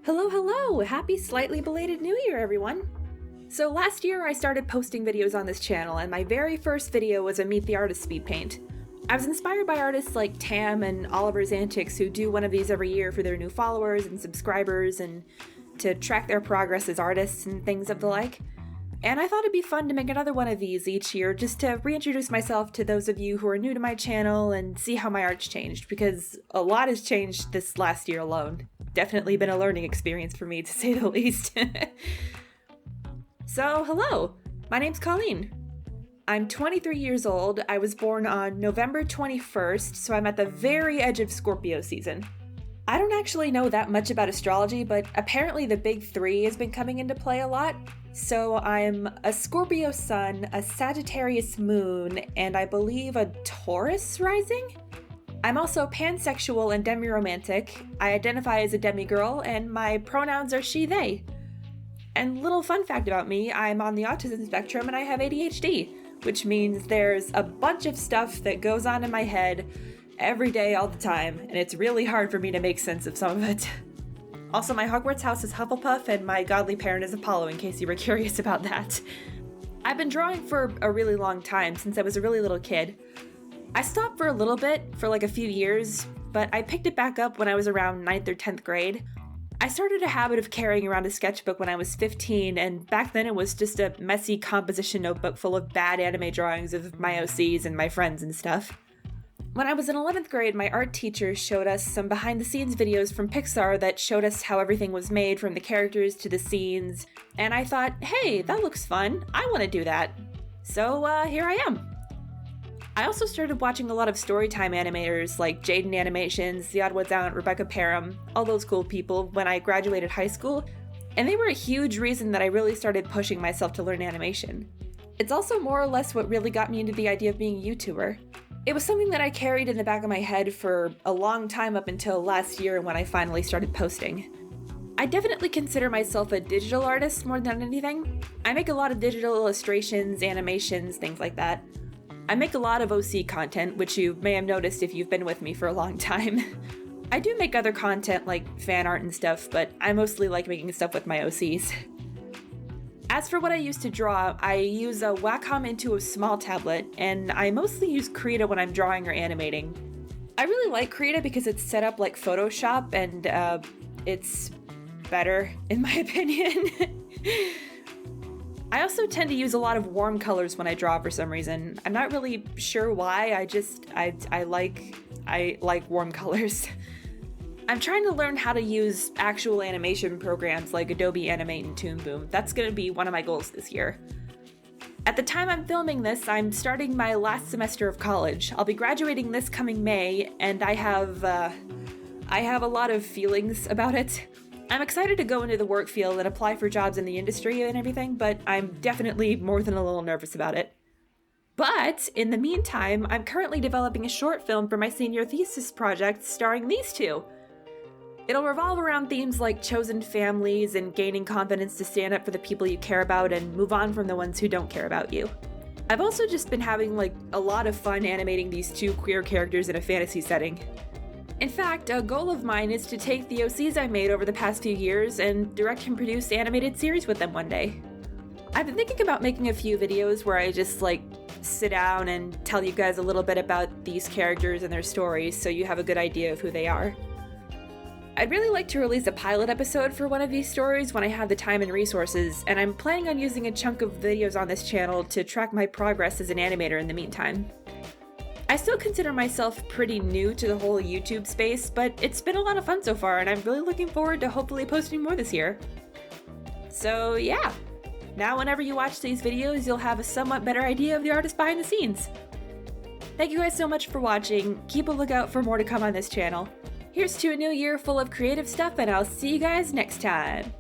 Hello, hello! Happy slightly belated New Year, everyone! So last year I started posting videos on this channel, and my very first video was a Meet the Artist Speedpaint. I was inspired by artists like Tam and Oliver's Antics, who do one of these every year for their new followers and subscribers and to track their progress as artists and things of the like. And I thought it'd be fun to make another one of these each year just to reintroduce myself to those of you who are new to my channel and see how my art's changed, because a lot has changed this last year alone. Definitely been a learning experience for me, to say the least. So, hello! My name's Colleen. I'm 23 years old. I was born on November 21st, so I'm at the very edge of Scorpio season. I don't actually know that much about astrology, but apparently the big three has been coming into play a lot. So I'm a Scorpio sun, a Sagittarius moon, and I believe a Taurus rising? I'm also pansexual and demi-romantic. I identify as a demigirl, and my pronouns are she, they. And little fun fact about me, I'm on the autism spectrum and I have ADHD, which means there's a bunch of stuff that goes on in my head every day, all the time, and it's really hard for me to make sense of some of it. Also, my Hogwarts house is Hufflepuff, and my godly parent is Apollo, in case you were curious about that. I've been drawing for a really long time, since I was a really little kid. I stopped for a little bit, for like a few years, but I picked it back up when I was around 9th or 10th grade. I started a habit of carrying around a sketchbook when I was 15, and back then it was just a messy composition notebook full of bad anime drawings of my OCs and my friends and stuff. When I was in 11th grade, my art teacher showed us some behind-the-scenes videos from Pixar that showed us how everything was made, from the characters to the scenes, and I thought, hey, that looks fun, I want to do that. So here I am. I also started watching a lot of storytime animators like Jaden Animations, The Odd Ones Out, Rebecca Parham, all those cool people when I graduated high school, and they were a huge reason that I really started pushing myself to learn animation. It's also more or less what really got me into the idea of being a YouTuber. It was something that I carried in the back of my head for a long time up until last year when I finally started posting. I definitely consider myself a digital artist more than anything. I make a lot of digital illustrations, animations, things like that. I make a lot of OC content, which you may have noticed if you've been with me for a long time. I do make other content like fan art and stuff, but I mostly like making stuff with my OCs. As for what I used to draw, I use a Wacom into a small tablet, and I mostly use Krita when I'm drawing or animating. I really like Krita because it's set up like Photoshop, and it's better, in my opinion. I also tend to use a lot of warm colors when I draw for some reason. I'm not really sure why, I like warm colors. I'm trying to learn how to use actual animation programs like Adobe Animate and Toon Boom. That's going to be one of my goals this year. At the time I'm filming this, I'm starting my last semester of college. I'll be graduating this coming May, and I have a lot of feelings about it. I'm excited to go into the work field and apply for jobs in the industry and everything, but I'm definitely more than a little nervous about it. But in the meantime, I'm currently developing a short film for my senior thesis project starring these two. It'll revolve around themes like chosen families and gaining confidence to stand up for the people you care about and move on from the ones who don't care about you. I've also just been having a lot of fun animating these two queer characters in a fantasy setting. In fact, a goal of mine is to take the OCs I made over the past few years and direct and produce animated series with them one day. I've been thinking about making a few videos where I just sit down and tell you guys a little bit about these characters and their stories so you have a good idea of who they are. I'd really like to release a pilot episode for one of these stories when I have the time and resources, and I'm planning on using a chunk of videos on this channel to track my progress as an animator in the meantime. I still consider myself pretty new to the whole YouTube space, but it's been a lot of fun so far, and I'm really looking forward to hopefully posting more this year. So yeah, now whenever you watch these videos, you'll have a somewhat better idea of the artist behind the scenes. Thank you guys so much for watching. Keep a lookout for more to come on this channel. Here's to a new year full of creative stuff, and I'll see you guys next time.